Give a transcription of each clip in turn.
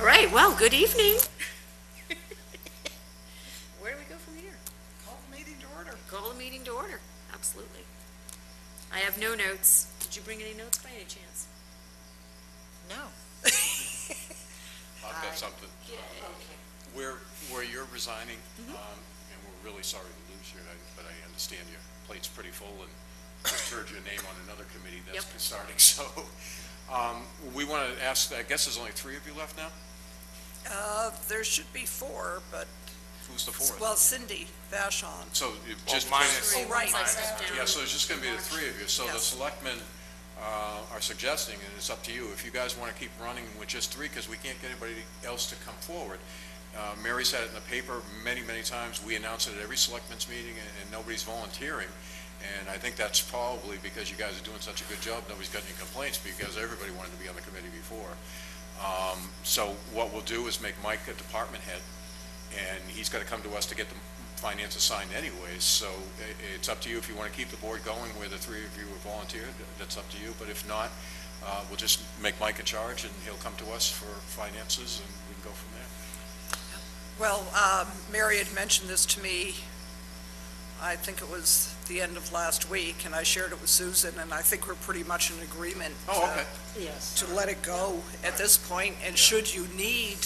right, well, good evening. Where do we go from here? Call the meeting to order. Call the meeting to order, absolutely. I have no notes. Did you bring any notes by any chance? No. I've got something. Where you're resigning, and we're really sorry to lose you, but I understand your plate's pretty full, and just heard your name on another committee that's Yep. starting, so. We want to ask, I guess there's only 3 of you left now? There should be 4, but, Who's the 4th? well, Cindy Vashon. So you just. minus- Oh, right. Once I step down. Yeah, so it's just going to be the 3 of you. So the Yes. selectmen are suggesting, and it's up to you, if you guys want to keep running with just 3, because we can't get anybody else to come forward. Mary's had it in the paper many, many times. We announce it at every selectmen's meeting, and nobody's volunteering. And I think that's probably because you guys are doing such a good job, nobody's got any complaints, because everybody wanted to be on the committee before. So what we'll do is make Mike a department head, and he's got to come to us to get the finances signed anyways. So it's up to you if you want to keep the board going where the 3 of you have volunteered. That's up to you. But if not, we'll just make Mike in charge, and he'll come to us for finances, and we can go from there. Well, Mary had mentioned this to me, I think it was the end of last week, and I shared it with Susan, and I think we're pretty much in agreement Oh, okay. to let it go at this point. And should you need,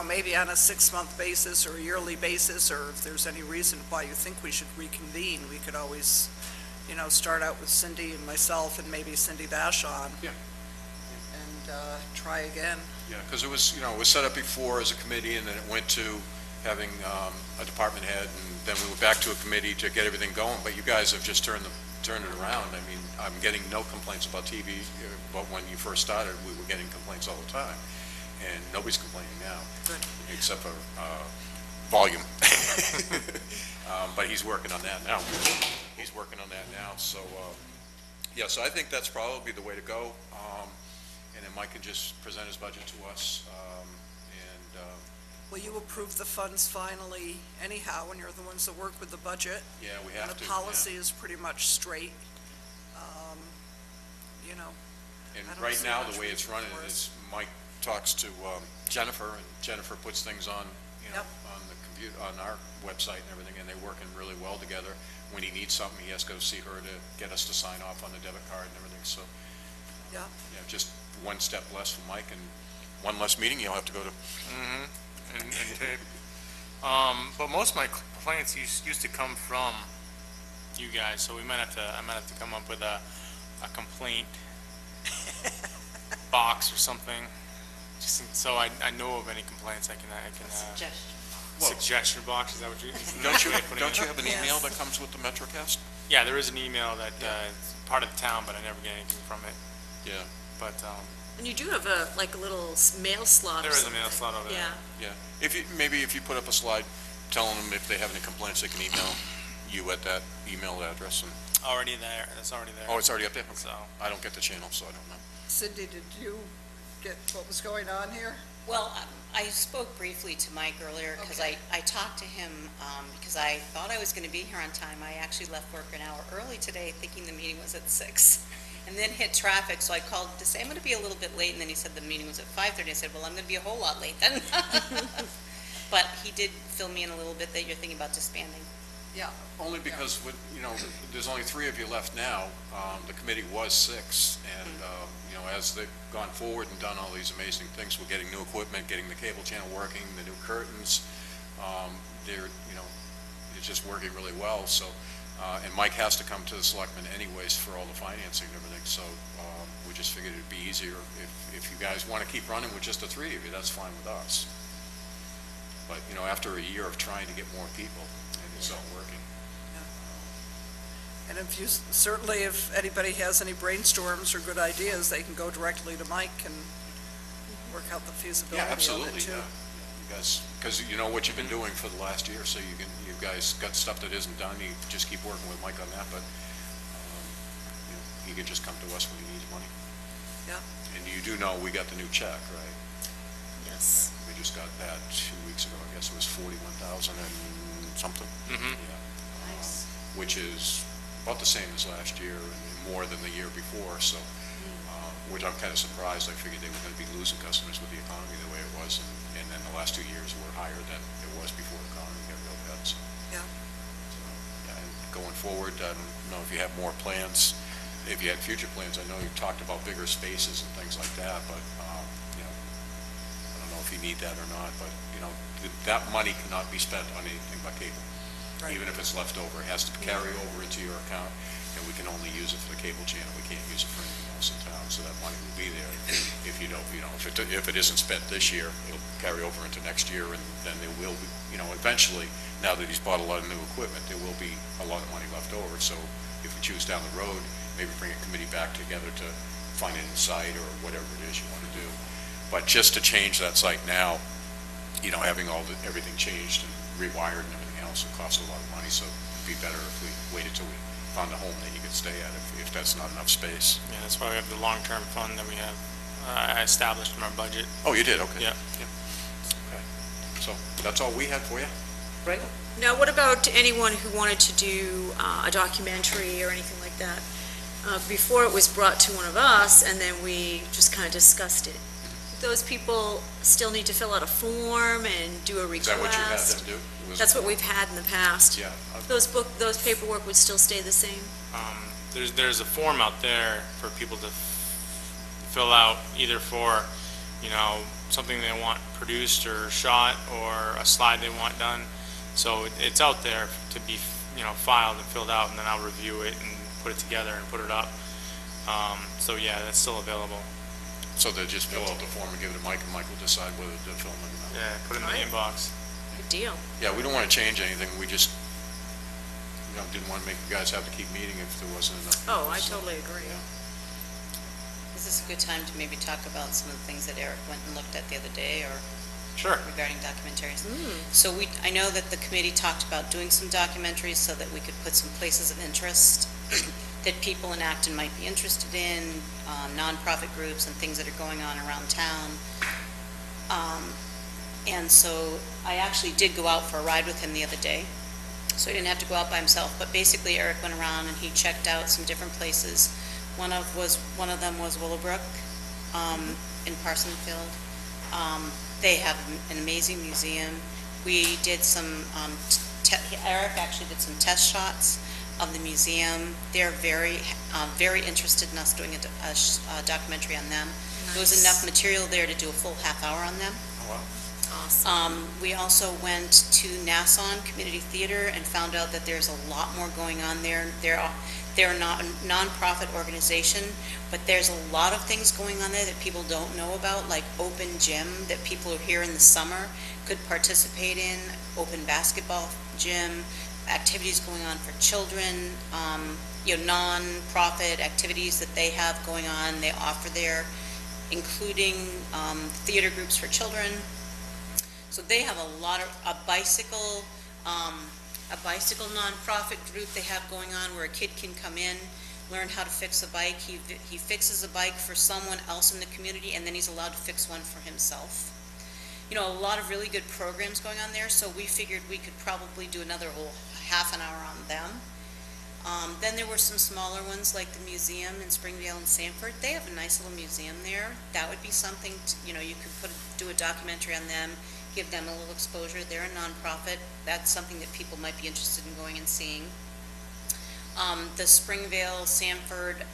maybe on a 6-month basis or a yearly basis, or if there's any reason why you think we should reconvene, we could always, start out with Cindy and myself and maybe Cindy Vashon. Yeah. And try again. Yeah, because it was, it was set up before as a committee, and then it went to having a department head, and then we went back to a committee to get everything going. But you guys have just turned it around. I mean, I'm getting no complaints about TV, but when you first started, we were getting complaints all the time, and nobody's complaining now. Good. Except for volume. But he's working on that now. So, yeah, so I think that's probably the way to go. And then Mike can just present his budget to us, Will you approve the funds finally anyhow, and you're the ones that work with the budget? yeah, we And have to. the policy is pretty much straight, And I don't right see now, much the way it's reason running for is Mike talks to Jennifer, and Jennifer puts things on, Yep. on the computer, on our website and everything, and they're working really well together. When he needs something, he has to go see her to get us to sign off on the debit card and everything, so, yeah. yeah, just one step less for Mike, and one less meeting you'll have to go to. And tape. But most of my complaints used to come from you guys, so I might have to come up with a complaint box or something, just so I know of any complaints. I can Well- suggestion box. Is that what you? Don't you have an email Yes. that comes with the MetroCast? Yeah, there is an email that is part of the town, but I never get anything from it. Yeah. But And you do have a little mail slot there or is a something. mail slot over there. Yeah, Yeah, maybe if you put up a slide telling them if they have any complaints, they can email you at that email address. And Already there. It's already there. oh, it's already up there? Okay. So. I don't get the channel, so I don't know. Cindy, did you get what was going on here? Well, I spoke briefly to Mike earlier, because I talked to him, because I thought I was going to be here on time. I actually left work an hour early today, thinking the meeting was at 6, and then hit traffic, so I called to say, I'm going to be a little bit late, and then he said the meeting was at 5:30. I said, well, I'm going to be a whole lot late then. But he did fill me in a little bit that you're thinking about disbanding. Yeah. Only because, there's only 3 of you left now. The committee was 6, and, as they've gone forward and done all these amazing things, we're getting new equipment, getting the cable channel working, the new curtains, it's just working really well, so, and Mike has to come to the selectmen anyways for all the financing and everything, so we just figured it'd be easier if you guys want to keep running with just the 3 of you, that's fine with us. But, after a year of trying to get more people, and it's not working. And certainly if anybody has any brainstorms or good ideas, they can go directly to Mike and work out the feasibility Yeah, of it absolutely, too. yeah. You guys, because you know what you've been doing for the last year, so you guys got stuff that isn't done, you just keep working with Mike on that, but he can just come to us when he needs money. Yeah. And you do know we got the new check, right? yes. We just got that 2 weeks ago, I guess it was 41,000 and something. Mm-hmm. Yeah. Nice. Which is about the same as last year and more than the year before, so which I'm kind of surprised. I figured they were going to be losing customers with the economy the way it was, and then the last 2 years were higher than it was before the economy got real bad. So, Yeah. yeah, and going forward, I don't know if you have more plans, if you had future plans. I know you talked about bigger spaces and things like that, but, you know, I don't know if you need that or not, but, you know, that money cannot be spent on anything but cable. Right. Even if it's left over, it has to carry over into your account, and we can only use it for the cable channel. We can't use it for anything else in town, so that money will be there. If you don't, you know, if it isn't spent this year, it'll carry over into next year, and then there will be, you know, eventually, now that he's bought a lot of new equipment, there will be a lot of money left over. So if we choose down the road, maybe bring a committee back together to find a new site or whatever it is you want to do. But just to change that site now, you know, having everything changed and rewired and everything else would cost a lot of money, so it'd be better if we waited till we found a home that you could stay at, if that's not enough space. Yeah, that's why we have the long-term fund that we have established in our budget. Oh, you did, okay. Yeah, yeah. Okay. So, that's all we had for you? Right? Now, what about anyone who wanted to do a documentary or anything like that? Before it was brought to one of us, and then we just kind of discussed it. Those people still need to fill out a form and do a Is request? that what you had them do? It was- That's what we've had in the past. Yeah. Those paperwork would still stay the same? There's a form out there for people to fill out, either for, you know, something they want produced or shot, or a slide they want done. So it's out there to be, you know, filed and filled out, and then I'll review it and put it together and put it up. So yeah, that's still available. So they just fill out the form and give it to Mike, and Mike will decide whether to film it or not? Yeah, put it in the Right. inbox. Good deal. Yeah, we don't want to change anything, we just, you know, didn't want to make you guys have to keep meeting if there wasn't enough. Oh, I people, so, totally agree. yeah. Is this a good time to maybe talk about some of the things that Eric went and looked at the other day, or Sure. regarding documentaries? So I know that the committee talked about doing some documentaries so that we could put some places of interest that people in Acton might be interested in, nonprofit groups and things that are going on around town. And so I actually did go out for a ride with him the other day, so he didn't have to go out by himself. But basically, Eric went around and he checked out some different places. One of them was Willowbrook, in Parsonsfield. They have an amazing museum. We did some, Eric actually did some test shots of the museum. They're very, very interested in us doing a documentary on them. There was Nice. enough material there to do a full half hour on them. Oh, wow. Awesome. We also went to Nassau Community Theater and found out that there's a lot more going on there. They're not a nonprofit organization, but there's a lot of things going on there that people don't know about, like open gym that people who are here in the summer could participate in, open basketball gym, activities going on for children, you know, nonprofit activities that they have going on, they offer there, including theater groups for children. So they have a bicycle nonprofit group they have going on where a kid can come in, learn how to fix a bike. He fixes a bike for someone else in the community, and then he's allowed to fix one for himself. You know, a lot of really good programs going on there, so we figured we could probably do another whole half an hour on them. Then there were some smaller ones like the museum in Springvale and Sanford. They have a nice little museum there. That would be something, you know, you could do a documentary on them, give them a little exposure. They're a nonprofit. That's something that people might be interested in going and seeing. The Springvale, Sanford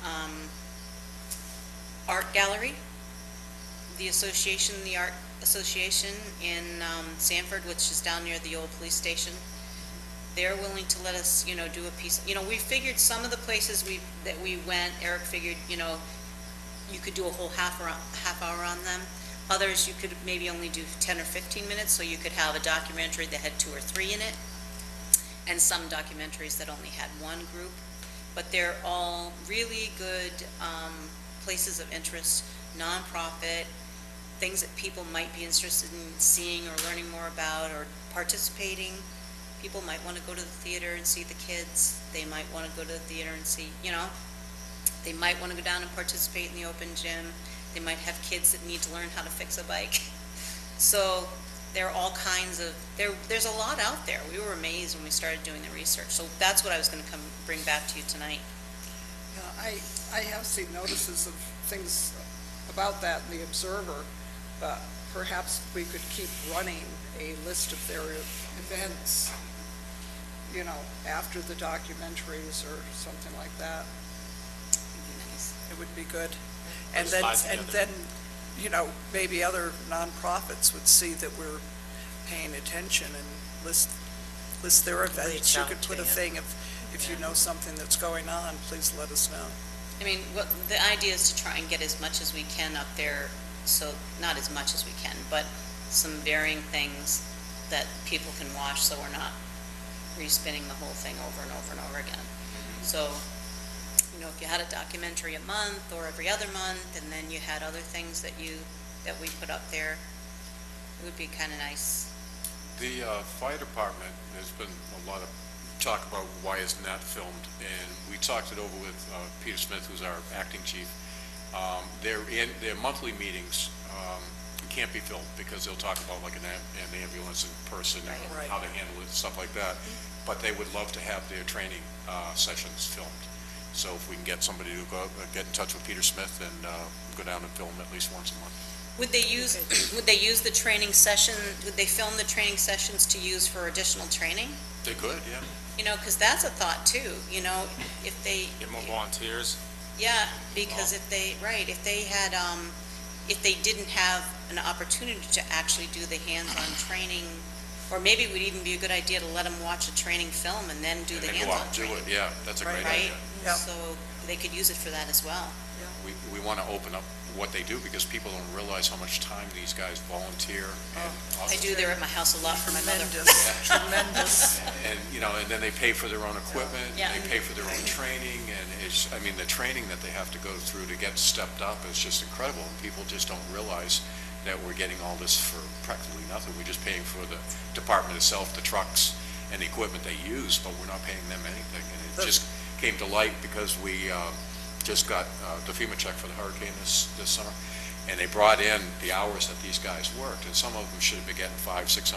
Art Gallery, the Art Association in Sanford, which is down near the old police station. They're willing to let us, you know, do a piece. You know, we figured some of the places that we went, Eric figured, you know, you could do a whole half hour on them. Others, you could maybe only do 10 or 15 minutes, so you could have a documentary that had 2 or 3 in it, and some documentaries that only had one group. But they're all really good places of interest, nonprofit, things that people might be interested in seeing or learning more about or participating. People might want to go to the theater and see the kids. They might want to go to the theater and see, you know, they might want to go down and participate in the open gym. They might have kids that need to learn how to fix a bike. So there are all kinds of, there's a lot out there. We were amazed when we started doing the research. So that's what I was going to bring back to you tonight. I have seen notices of things about that in the Observer, but perhaps we could keep running a list of their events, you know, after the documentaries or something like that. It'd be nice. It would be good. And then, slides and together. then, you know, maybe other nonprofits would see that we're paying attention and list their events. Reach You out could to put a you. thing, if you know something that's going on, please let us know. I mean, what, the idea is to try and get as much as we can up there, so, not as much as we can, but some varying things that people can watch, so we're not respinning the whole thing over and over and over again. So, you know, if you had a documentary a month or every other month, and then you had other things that we put up there, it would be kind of nice. The fire department, there's been a lot of talk about why isn't that filmed, and we talked it over with Peter Smith, who's our acting chief. Their monthly meetings can't be filmed because they'll talk about like an ambulance in person and Right. how to handle it, stuff like that. But they would love to have their training sessions filmed. So if we can get somebody to get in touch with Peter Smith and go down and film at least once a month. Would they use the training session, would they film the training sessions to use for additional training? They could, yeah. You know, because that's a thought too, you know, if they. Get more volunteers. Yeah, because if they had, if they didn't have an opportunity to actually do the hands-on training, or maybe it would even be a good idea to let them watch a training film and then do And the then go out hands-on and do training. it, yeah, that's a great Right? idea. Yeah. So they could use it for that as well. We want to open up what they do because people don't realize how much time these guys volunteer. And I do, they're at my house a lot for my mother. Tremendous. And, you know, and then they pay for their own equipment, Yeah. they pay for their own training, and it's, I mean, the training that they have to go through to get stepped up is just incredible, and people just don't realize that we're getting all this for practically nothing. We're just paying for the department itself, the trucks, and the equipment they use, but we're not paying them anything. And it just came to light because we just got the FEMA check for the hurricane this summer, and they brought in the hours that these guys worked, and some of them should have been getting $500-600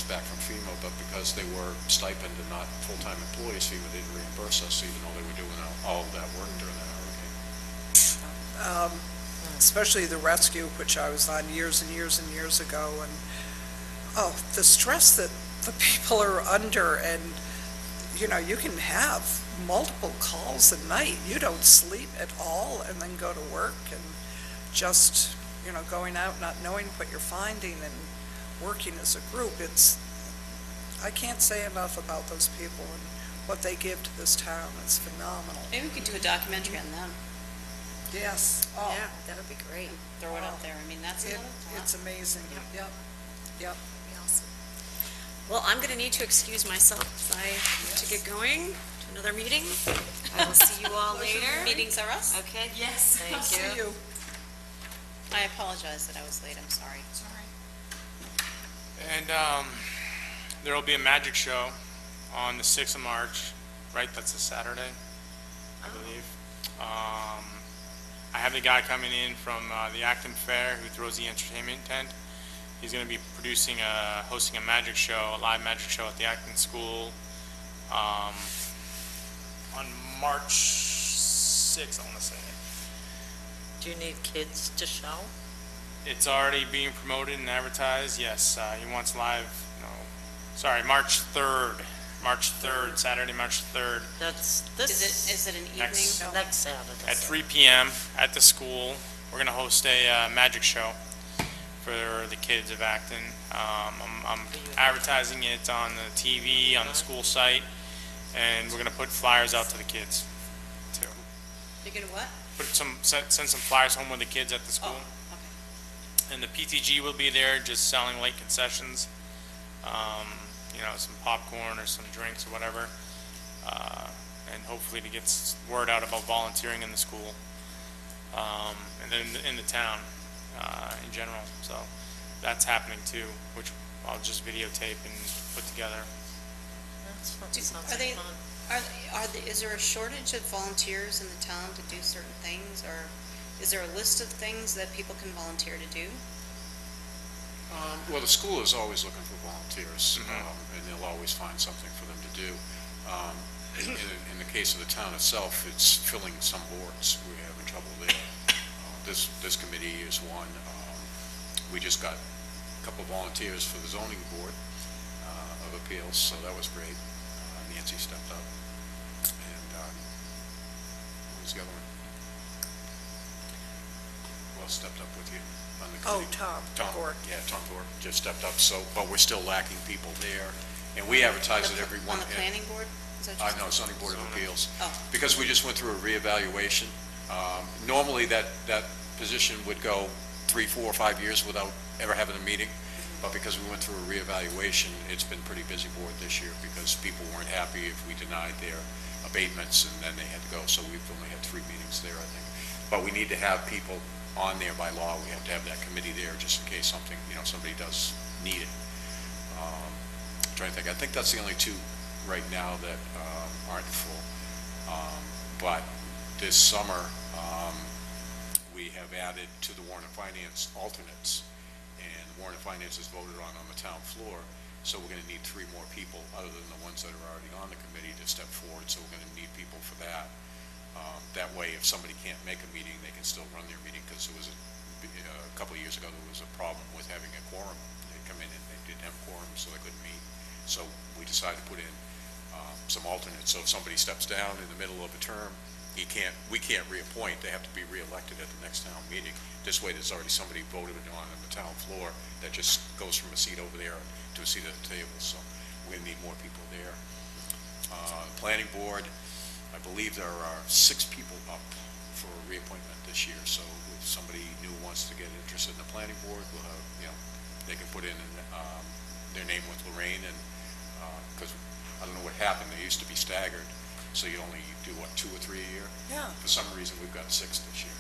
back from FEMA, but because they were stipend and not full-time employees, FEMA didn't reimburse us, even though they were doing all of that work during that hurricane. Especially the rescue, which I was on years and years and years ago, and, oh, the stress that the people are under, and, you know, you can have multiple calls a night. You don't sleep at all and then go to work and just, you know, going out not knowing what you're finding and working as a group. I can't say enough about those people and what they give to this town. It's phenomenal. Maybe we could do a documentary on them, Yes. Oh, Yeah, that would be great. throw it out there. I mean, that's another it's thought. amazing. Yep. Yep. Be awesome. Well, I'm going to need to excuse myself as I have to get going to another meeting. I will see you all later. Meetings are us? Okay. Yes. Thank See you. you. I apologize that I was late, I'm sorry. And there will be a magic show on the 6th of March, right? That's a Saturday, I believe. I have the guy coming in from the Acton Fair who throws the entertainment tent. He's going to be hosting a magic show, a live magic show at the Acton School on March 6th, I want to say. Do you need kids to show? It's already being promoted and advertised, yes. He wants live, March 3rd. March 3rd, Saturday, March 3rd, That's this. Is it an evening? Next- Next Saturday. at 3 p.m. at the school. We're going to host a magic show for the kids of Acton. I'm advertising it on the TV, on the school site, and we're going to put flyers out to the kids, too. You're gonna what? Send some flyers home with the kids at the school. Oh, okay. And the PTG will be there, just selling late concessions, some popcorn or some drinks or whatever, and hopefully to get word out about volunteering in the school, and then in the town in general. So that's happening too, which I'll just videotape and put together. That's fun. Do- Sounds are they- like fun. Is there a shortage of volunteers in the town to do certain things, or is there a list of things that people can volunteer to do? Well, the school is always looking for volunteers, and they'll always find something for them to do. in the case of the town itself, it's filling some boards. We're having trouble there. This committee is one. We just got a couple volunteers for the zoning board of appeals, so that was great. Nancy stepped up. And who was the other one? Who else stepped up with you on the Oh, committee? Tom Gort. Yeah, Tom Gort just stepped up, so, but we're still lacking people there. And we advertise it every one. On the planning board? Is that what you No, said? zoning board of appeals. Oh. Because we just went through a reevaluation. Normally, that position would go 3, 4, 5 years without ever having a meeting. But because we went through a reevaluation, it's been pretty busy board this year because people weren't happy if we denied their abatements and then they had to go. So we've only had 3 meetings there, I think. But we need to have people on there by law. We have to have that committee there just in case something, somebody does need it. Trying to think. I think that's the only 2 right now that aren't full. But this summer, we have added to the Warrant and Finance alternates, and Warrant and Finance is voted on the town floor, so we're going to need 3 more people other than the ones that are already on the committee to step forward, so we're going to need people for that. That way, if somebody can't make a meeting, they can still run their meeting, because there was a couple of years ago, there was a problem with having a quorum. They come in and they didn't have a quorum, so they couldn't meet. So we decided to put in some alternates, so if somebody steps down in the middle of a term, we can't reappoint, they have to be reelected at the next town meeting. This way, there's already somebody voted on the town floor that just goes from a seat over there to a seat at the table, so we're gonna need more people there. Planning board, I believe there are 6 people up for reappointment this year, so if somebody new wants to get interested in the planning board, we'll have, they can put in their name with Lorraine, and, because I don't know what happened, they used to be staggered, so you only do, 2 or 3 a year? Yeah. For some reason, we've got 6 this year.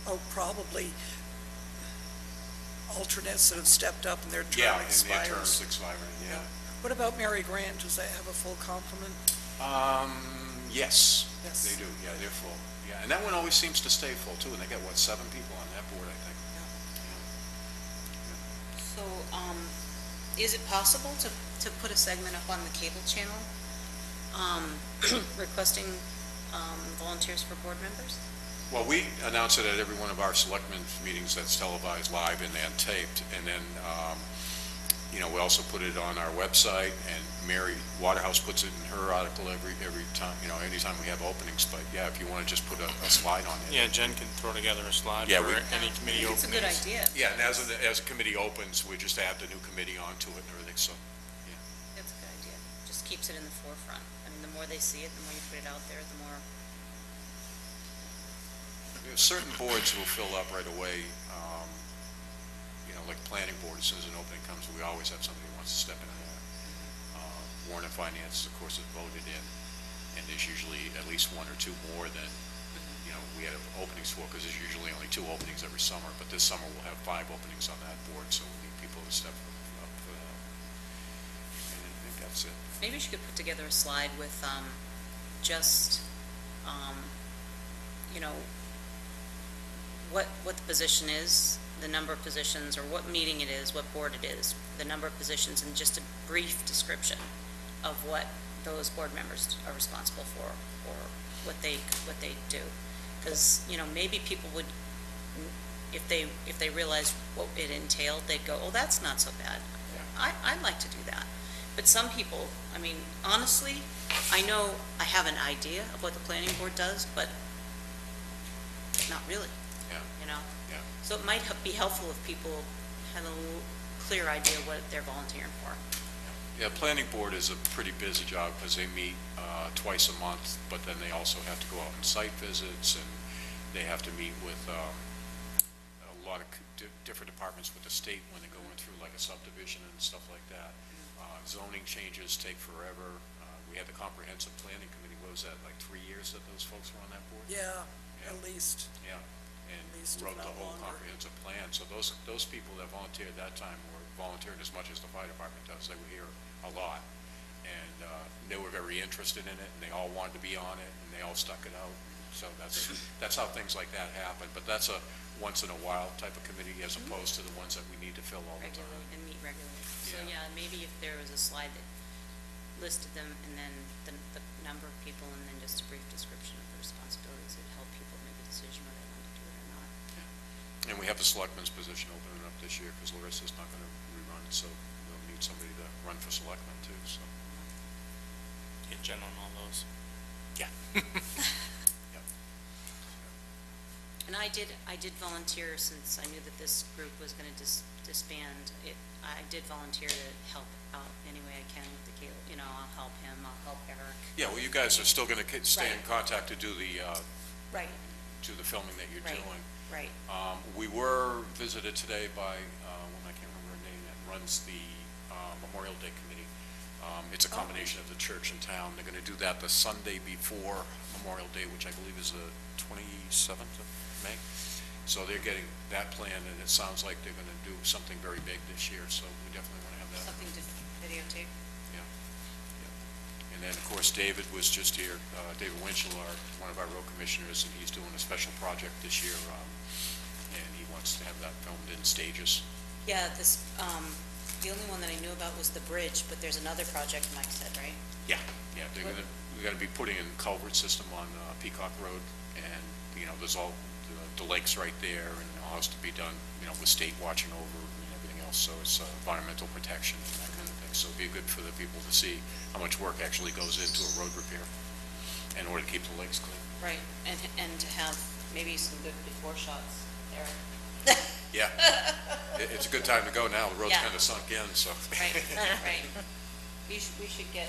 Oh, probably alternates that have stepped up and their Yeah, term and their term's expires. expiring, yeah. What about Mary Grant? Does that have a full complement? Yes, Yes. they do, yeah, they're full. Yeah, and that one always seems to stay full too, and they got, 7 people on that board, I think. So, is it possible to put a segment up on the cable channel, requesting, volunteers for board members? Well, we announce it at every one of our selectmen's meetings that's televised live and then taped, and then, we also put it on our website, and Mary Waterhouse puts it in her article every time, anytime we have openings, but yeah, if you want to just put a slide on it. Yeah, Jen can throw together a slide Yeah, for we- any committee It's a openings. good idea. Yeah, and as a committee opens, we just add the new committee onto it and everything, so. That's a good idea. Just keeps it in the forefront. I mean, the more they see it, the more you put it out there, the more, Certain boards will fill up right away, like planning board, as soon as an opening comes, we always have somebody who wants to step in there. Warrant and Finance, of course, is voted in, and there's usually at least 1 or 2 more than, we have openings for, because there's usually only 2 openings every summer, but this summer we'll have 5 openings on that board, so we need people to step up for that. And I think that's it. maybe she could put together a slide with, just, what the position is, the number of positions, or what meeting it is, what board it is, the number of positions, and just a brief description of what those board members are responsible for, or what they do. Because, maybe people would, if they realized what it entailed, they'd go, oh, that's not so bad. I'd like to do that. But some people, I mean, honestly, I know I have an idea of what the planning board does, but not really. Yeah. Yeah. So it might be helpful if people had a little clear idea what they're volunteering for. Yeah, planning board is a pretty busy job because they meet twice a month, but then they also have to go out on site visits, and they have to meet with a lot of different departments with the state when they're going through like a subdivision and stuff like that. Zoning changes take forever. We had the comprehensive planning committee, what was that, like 3 years that those folks were on that board? Yeah, Yeah. at least. Yeah, and least, if wrote the not whole longer. comprehensive plan. So those people that volunteered that time were volunteered as much as the fire department does. They were here a lot. And they were very interested in it, and they all wanted to be on it, and they all stuck it out. So that's how things like that happen. But that's a once-in-a-while type of committee as opposed to the ones that we need to fill all the Regularly, time. and meet regularly. So, Yeah. yeah, maybe if there was a slide that listed them, and then the number of people, and then just a brief description of the responsibilities. It'd help people make a decision whether they want to do it or not. And we have the selectman's position opening up this year, because Larissa's not going to rerun, so we'll need somebody to run for selectman too, so. Get Jen on all those. And I did volunteer, since I knew that this group was going to disband. I did volunteer to help out any way I can with the Caleb. I'll help him, I'll help Eric. Yeah, well, you guys are still going to stay in Right. contact to do the, Right, do the filming that you're Right. doing. right. We were visited today by, I can't remember her name, that runs the Memorial Day Committee. It's a combination of the church and town. They're going to do that the Sunday before Memorial Day, which I believe is the 27th of May. So they're getting that planned, and it sounds like they're going to do something very big this year, so we definitely want to have that. Something to videotape. And then, of course, David was just here, David Winchell, one of our road commissioners, and he's doing a special project this year, and he wants to have that filmed in stages. Yeah, the only one that I knew about was the bridge, but there's another project Mike said, right? Yeah, we're gonna be putting in culvert system on Peacock Road, and, there's all, the lake's right there, and all has to be done, with state watching over and everything else, so it's environmental protection and that kind of thing. So it'd be good for the people to see how much work actually goes into a road repair in order to keep the lakes clean. Right, and to have maybe some good before shots, Eric. Yeah, it's a good time to go now, the road's Yeah. kind of sunk in, so. Right, right. We should get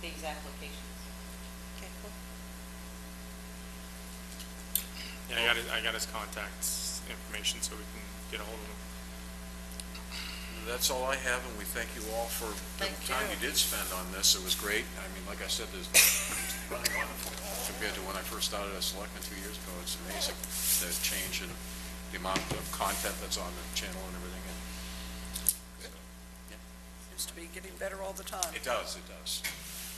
the exact locations. Okay, cool. Yeah, I got his contact information so we can get a hold of him. That's all I have, and we thank you all for the Thank time you. you did spend on this. It was great. I mean, like I said, it's running wonderful compared to when I first started as selectman 2 years ago. It's amazing, the change in the amount of content that's on the channel and everything. Seems to be getting better all the time. It does.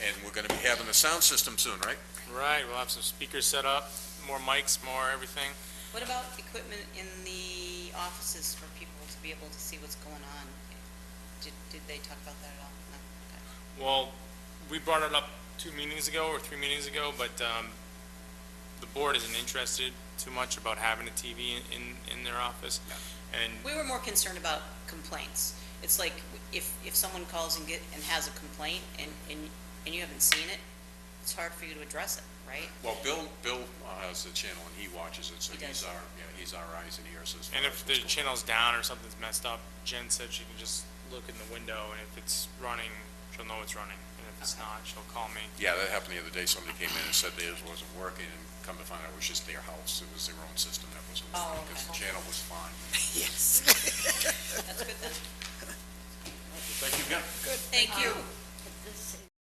And we're going to be having the sound system soon, right? Right, we'll have some speakers set up, more mics, more everything. What about equipment in the offices for people to be able to see what's going on? Did they talk about that at all? No? Okay. Well, we brought it up 2 meetings ago or 3 meetings ago, but the board isn't interested too much about having a TV in their office. And We were more concerned about complaints. It's like if someone calls and has a complaint and you haven't seen it, it's hard for you to address it, right? Well, Bill has the channel, and he watches it, so He does. he's our eyes and ears as far And as if what's the going on. channel's down or something's messed up, Jen said she can just look in the window, and if it's running, she'll know it's running. And if it's not, she'll call me. Yeah, that happened the other day. Somebody came in and said theirs wasn't working, and come to find out it was just their house. It was their own system that wasn't Oh, working, because the okay. channel was fine. Yes. That's good then. Thank you again. Good. Thank you.